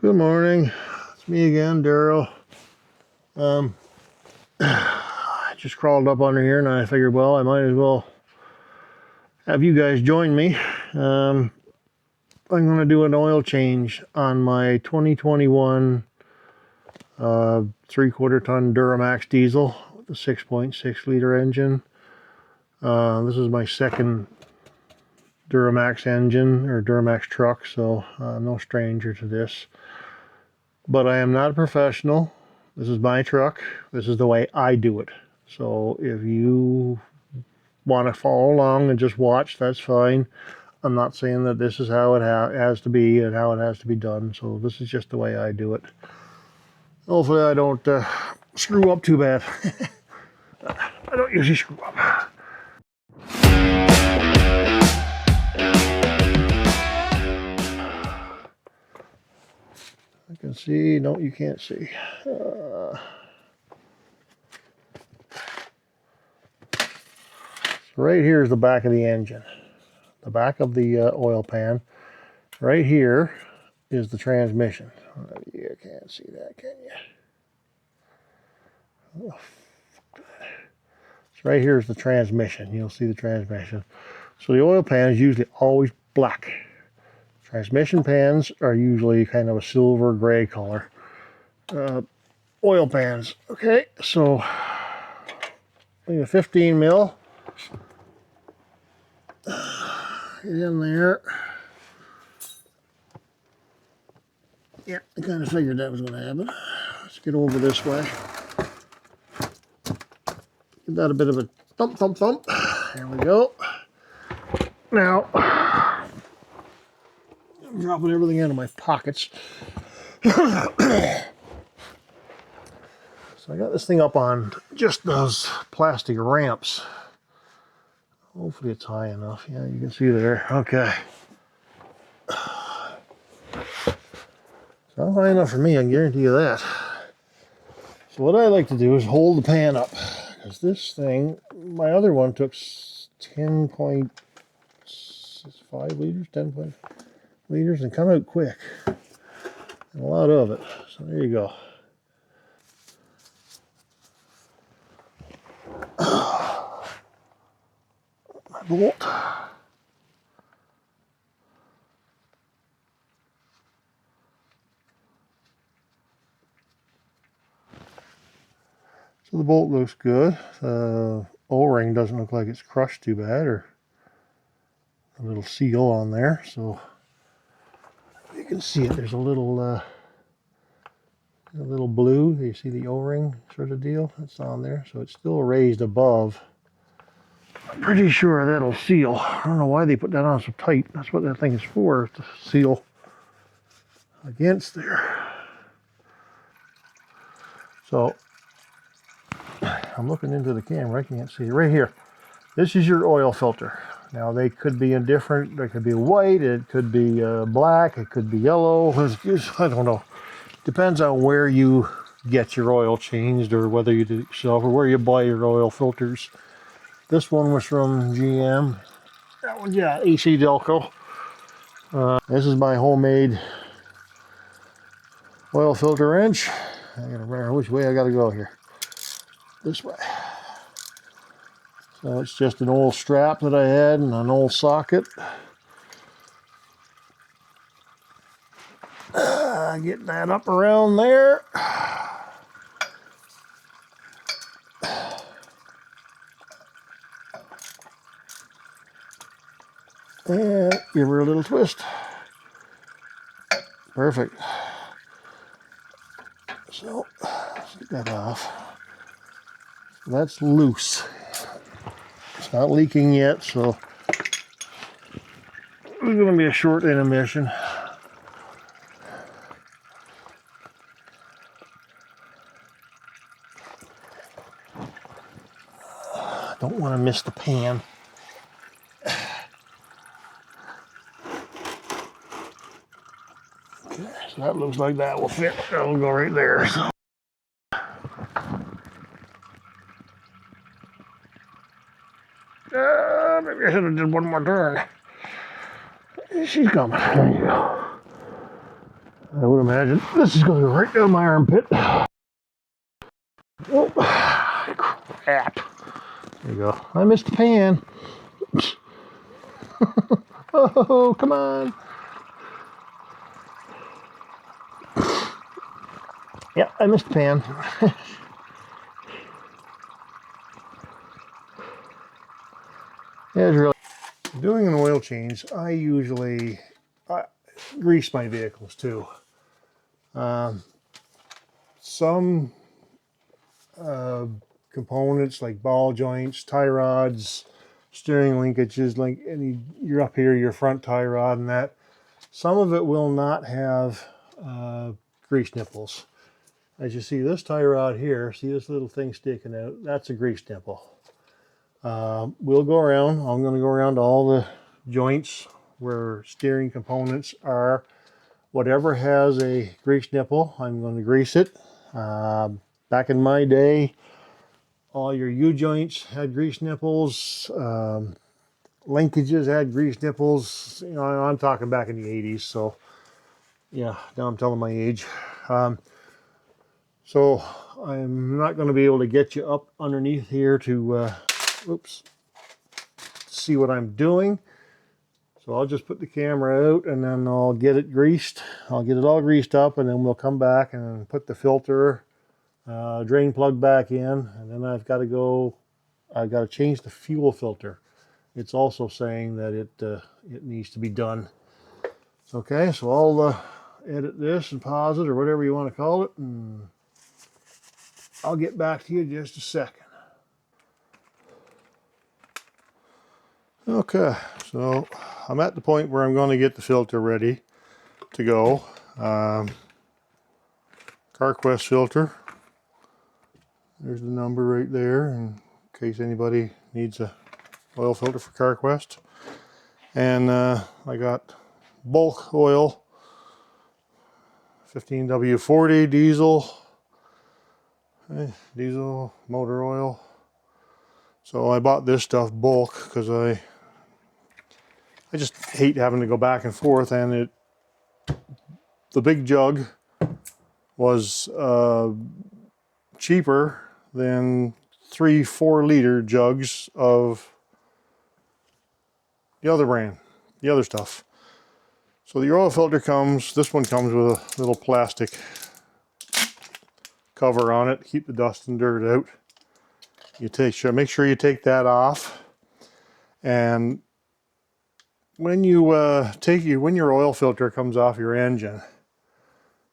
Good morning. It's me again, Daryl. I just crawled up under here and I figured, well, I might as well have you guys join me. I'm going to do an oil change on my 2021 3/4 ton Duramax diesel with a 6.6 liter engine. This is my second Duramax engine or Duramax truck, so I'm no stranger to this. But I am not a professional. This is my truck. This is the way I do it. So if you want to follow along and just watch, that's fine. I'm not saying that this is how it has to be and how it has to be done. So this is just the way I do it. Hopefully I don't screw up too bad. I don't usually screw up. I can see. No, you can't see. So right here is the back of the engine. The back of the oil pan. Right here is the transmission. You can't see that, can you? Oh, so right here is the transmission. You'll see the transmission. So the oil pan is usually always black. Transmission pans are usually kind of a silver gray color. Oil pans. Okay, so we have 15 mil. Get in there. Yeah, I kind of figured that was going to happen. Let's get over this way. Give that a bit of a thump, thump, thump. There we go. Now, I'm dropping everything into my pockets. So I got this thing up on just those plastic ramps. Hopefully it's high enough. Yeah, you can see there. Okay. It's not high enough for me, I can guarantee you that. So what I like to do is hold the pan up. Because this thing, my other one took 10.5 liters, 10 liters, and come out quick. And a lot of it. So there you go. My bolt. So the bolt looks good. The O-ring doesn't look like it's crushed too bad, or a little seal on there. So you can see it. There's a little blue. You see the O-ring sort of deal. That's on there. So it's still raised above. I'm pretty sure that'll seal. I don't know why they put that on so tight. That's what that thing is for, to seal against there. So I'm looking into the camera. I can't see it. Right here. This is your oil filter. Now they could be indifferent. They could be white. It could be black. It could be yellow. I don't know. Depends on where you get your oil changed, or whether you do it yourself, or where you buy your oil filters. This one was from GM. That one, yeah, AC Delco. This is my homemade oil filter wrench. I gotta remember which way I gotta go here. This way. So it's just an old strap that I had and an old socket. Get that up around there. And give her a little twist. Perfect. So let's get that off. That's loose. It's not leaking yet, so it's going to be a short intermission. Don't want to miss the pan. Okay, so that looks like that will fit. That'll go right there. So. Maybe I should have did one more turn. She's coming. There you go. I would imagine this is going to go right down my armpit. Oh, crap. There you go. I missed the pan. Oh, come on. Yeah, I missed the pan. It's really doing an oil change. I usually grease my vehicles too. Some components like ball joints, tie rods, steering linkages, like you're up here, your front tie rod and that. Some of it will not have grease nipples. As you see this tie rod here, see this little thing sticking out? That's a grease nipple. We'll go around. I'm going to go around to all the joints where steering components are. Whatever has a grease nipple, I'm going to grease it. Back in my day, all your U-joints had grease nipples. Linkages had grease nipples. You know, I'm talking back in the 80s, so yeah, now I'm telling my age. So I'm not going to be able to get you up underneath here to see what I'm doing. So I'll just put the camera out and then I'll get it greased. I'll get it all greased up and then we'll come back and put the filter, drain plug back in, and then I've got to change the fuel filter. It's also saying that it needs to be done. Okay, so I'll edit this and pause it or whatever you want to call it, and I'll get back to you in just a second. Okay, so I'm at the point where I'm going to get the filter ready to go. CarQuest filter. There's the number right there in case anybody needs a oil filter for CarQuest. And I got bulk oil, 15W40 diesel, diesel motor oil. So I bought this stuff bulk because I just hate having to go back and forth, and the big jug was cheaper than 3-4 liter jugs of the other brand, the other stuff. So the oil filter this one comes with a little plastic cover on it, keep the dust and dirt out. Make sure you take that off. And when when your oil filter comes off your engine,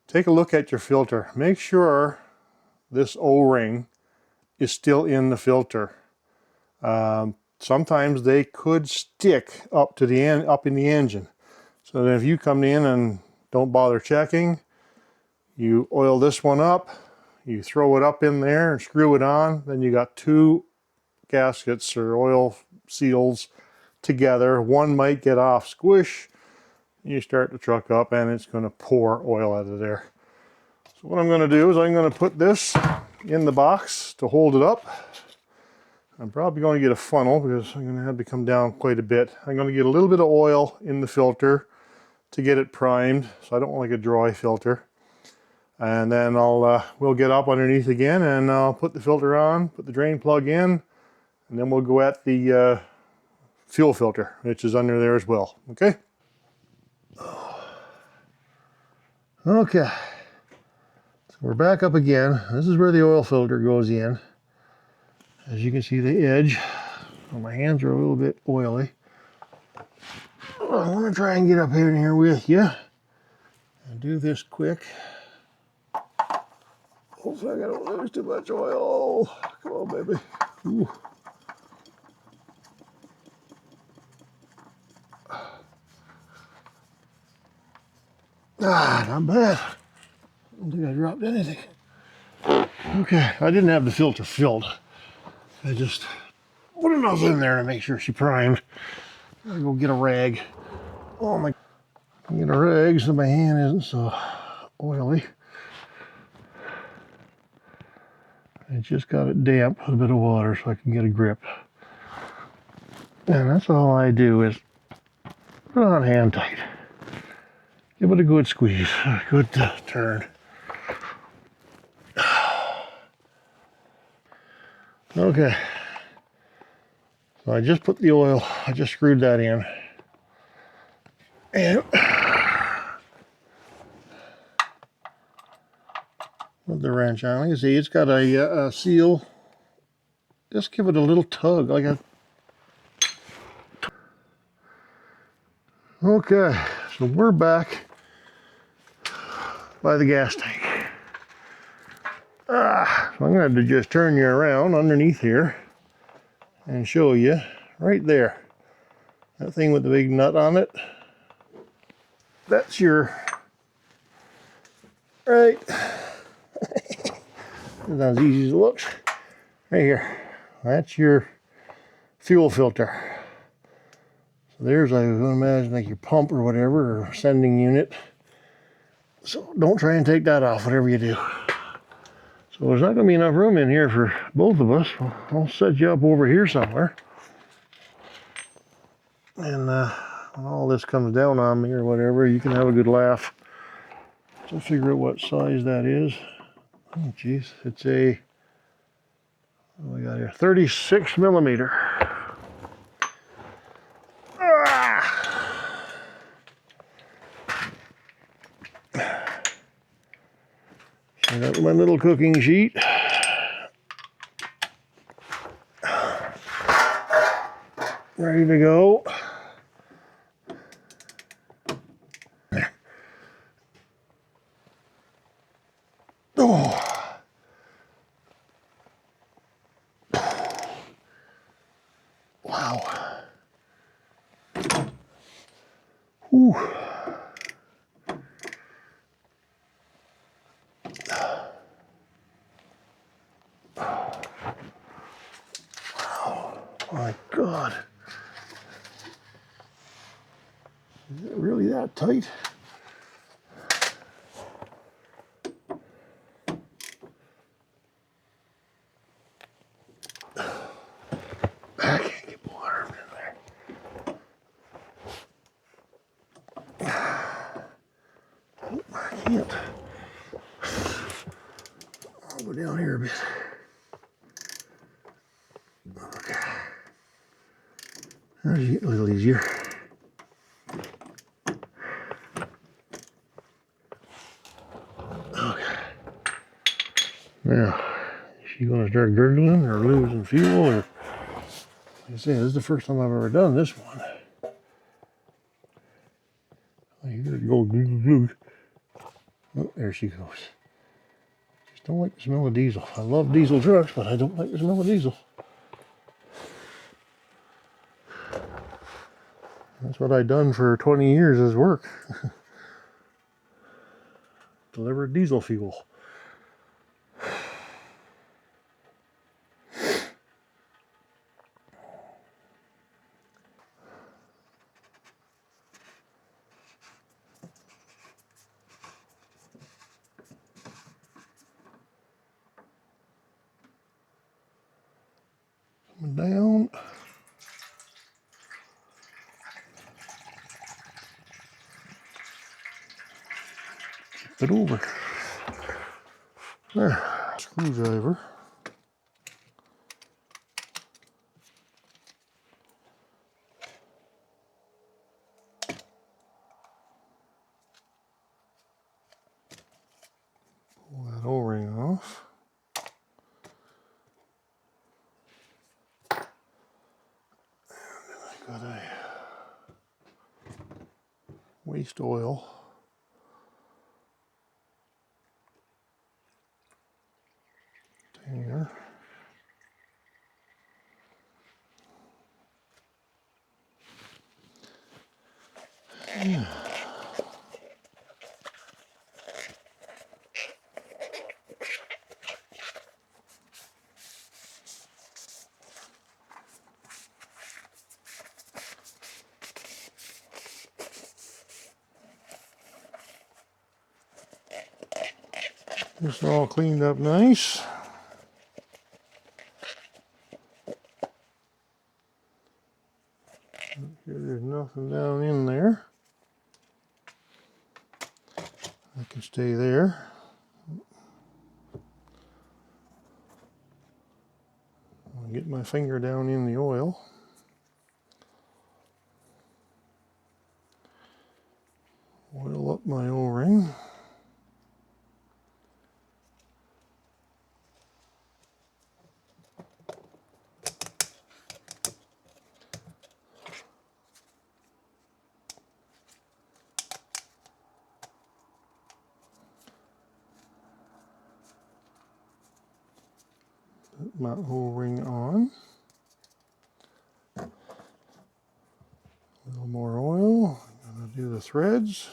take a look at your filter. Make sure this O-ring is still in the filter. Sometimes they could stick up in the engine. So then if you come in and don't bother checking, you oil this one up, you throw it up in there and screw it on, then you got two gaskets or oil seals together. One might get off squish. You start the truck up and it's going to pour oil out of there. So what I'm going to do is I'm going to put this in the box to hold it up. I'm probably going to get a funnel because I'm going to have to come down quite a bit. I'm going to get a little bit of oil in the filter to get it primed, so I don't want like a dry filter. And then we'll get up underneath again and I'll put the filter on, put the drain plug in, and then we'll go at the fuel filter, which is under there as well. Okay? Okay. So we're back up again. This is where the oil filter goes in. As you can see, the edge. Well, my hands are a little bit oily. I want to try and get up here with you and do this quick. Hopefully I don't lose too much oil. Come on, baby. Ooh. Not bad. I don't think I dropped anything. Okay, I didn't have the filter filled. I just put enough in there to make sure she primed. I gotta go get a rag. Oh my, get a rag so my hand isn't so oily. I just got it damp with a bit of water so I can get a grip. And that's all I do is put it on hand tight. Give it a good squeeze, a good turn. Okay, so I just put the oil, I just screwed that in. And with the wrench on, you see it's got a seal. Just give it a little tug, like a... Okay, so we're back by the gas tank. So I'm going to just turn you around underneath here and show you right there. That thing with the big nut on it. That's your... Right. It's not as easy as it looks. Right here. That's your fuel filter. So there's, I would imagine, like your pump or whatever, or sending unit. So don't try and take that off, whatever you do. So there's not going to be enough room in here for both of us. I'll set you up over here somewhere. And when all this comes down on me or whatever, you can have a good laugh. So figure out what size that is. Oh, geez. It's a, what do we got here? 36 millimeter. I got my little cooking sheet. Ready to go. Oh. Wow. Whew. My God. Is it really that tight? I can't get water in there. Oh, I can't. I'll go down here a bit. Okay. That'll get a little easier. Okay. Now, is she going to start gurgling or losing fuel? Or, like I say, this is the first time I've ever done this one. I hear it go glug, glug. Oh, there she goes. Just don't like the smell of diesel. I love diesel trucks, but I don't like the smell of diesel. That's what I've done for 20 years as work. Deliver diesel fuel. Coming down. It over. There. Screwdriver. Pull that O-ring off. And then I got a waste oil. Container. Yeah. This is all cleaned up nice. There's nothing down in there. I can stay there. I'll get my finger down in the oil. Oil up my O-ring. Put my O-ring on. A little more oil. I'm going to do the threads.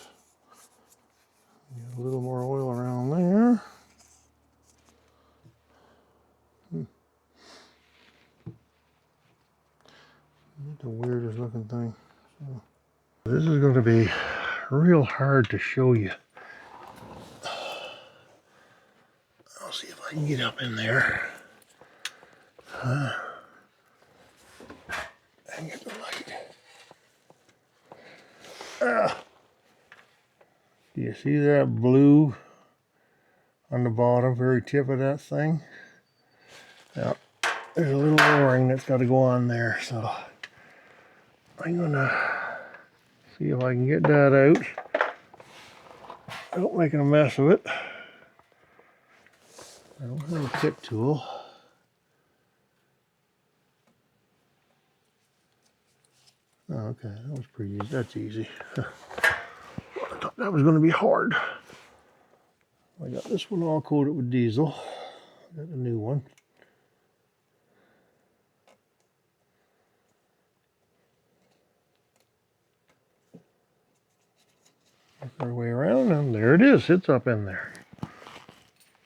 Get a little more oil around there. The weirdest looking thing. So, this is going to be real hard to show you. I'll see if I can get up in there. And get the light. Do you see that blue on the bottom, very tip of that thing? Yeah, there's a little O-ring that's got to go on there, so I'm gonna see if I can get that out without making a mess of it. I don't have a pick tool. Oh, okay, that was pretty easy. That's easy. I thought that was going to be hard. I got this one all coated with diesel. Got a new one. Work our way around, and there it is. It's up in there.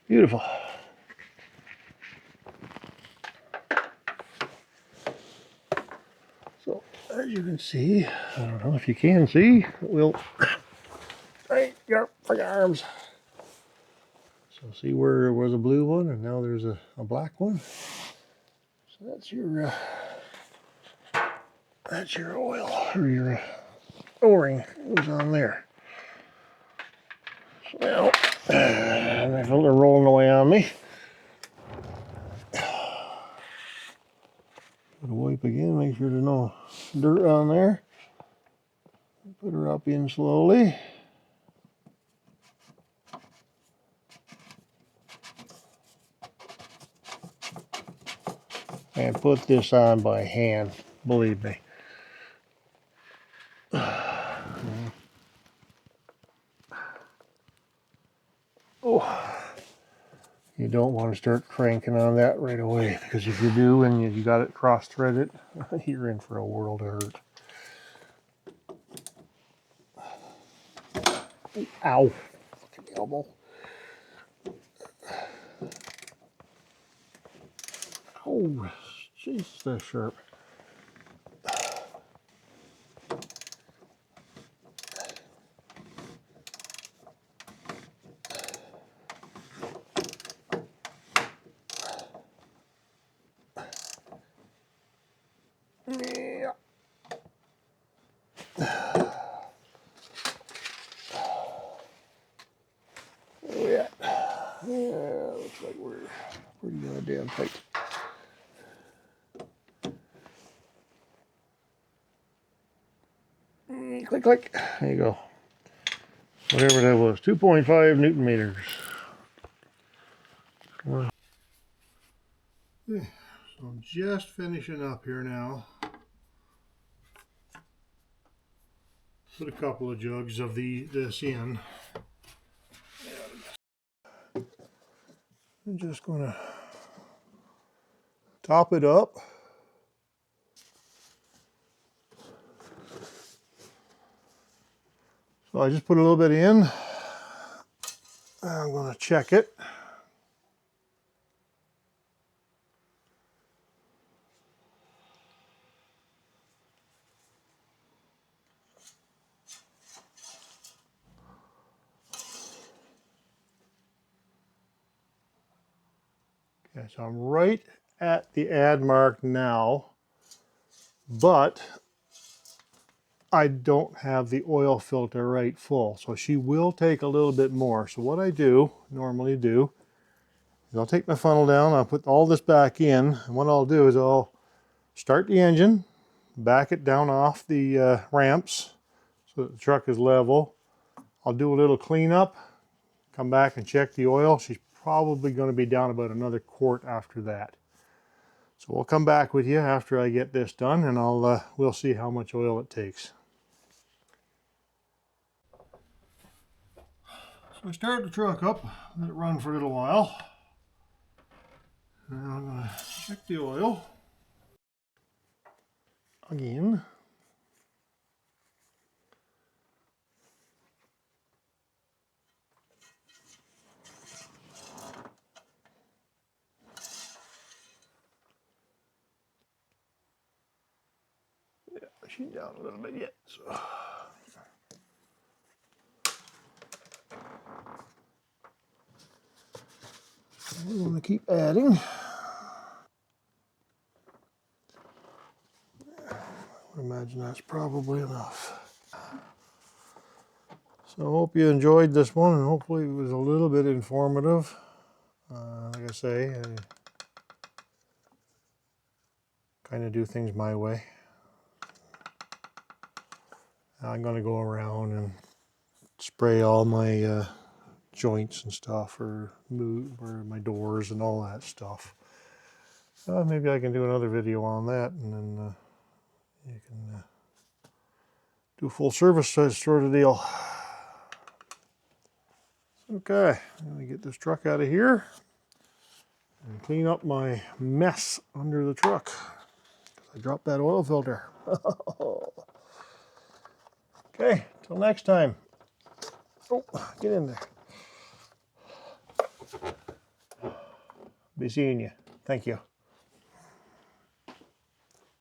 Beautiful. So, as you can see, I don't know if you can see, we'll right, get up your arms. So see where there was a blue one, and now there's a black one. So that's your oil, or your O-ring goes on there. So now, I feel they're rolling away on me. Put a wipe again, make sure there's no dirt on there. Put her up in slowly. And put this on by hand, believe me. Oh, you don't want to start cranking on that right away, because if you do and you got it cross-threaded, you're in for a world of hurt. Ow, fucking elbow. Oh, jeez, that's sharp. Yeah. Yeah. Yeah, looks like we're pretty goddamn tight. Click, click. There you go. Whatever that was, 2.5 Newton meters. Yeah, so I'm just finishing up here now. Put a couple of jugs of this in. I'm just gonna top it up. So I just put a little bit in. I'm gonna check it. Okay, so I'm right at the add mark now, but I don't have the oil filter right full, so she will take a little bit more. So what I normally do, is I'll take my funnel down, I'll put all this back in, and what I'll do is I'll start the engine, back it down off the ramps so that the truck is level. I'll do a little cleanup, come back and check the oil. She's probably going to be down about another quart after that. So we'll come back with you after I get this done, and we'll see how much oil it takes. So I start the truck up, let it run for a little while. Now I'm going to check the oil again. Yeah, she's down a little bit yet. So. I'm going to keep adding. I would imagine that's probably enough. So I hope you enjoyed this one, and hopefully it was a little bit informative. Like I say, I kind of do things my way. I'm going to go around and spray all my joints and stuff, or my doors and all that stuff. Maybe I can do another video on that, and then you can do full service sort of deal. Okay, let me get this truck out of here and clean up my mess under the truck. I dropped that oil filter. Okay, till next time. Oh, get in there. Be seeing you. Thank you.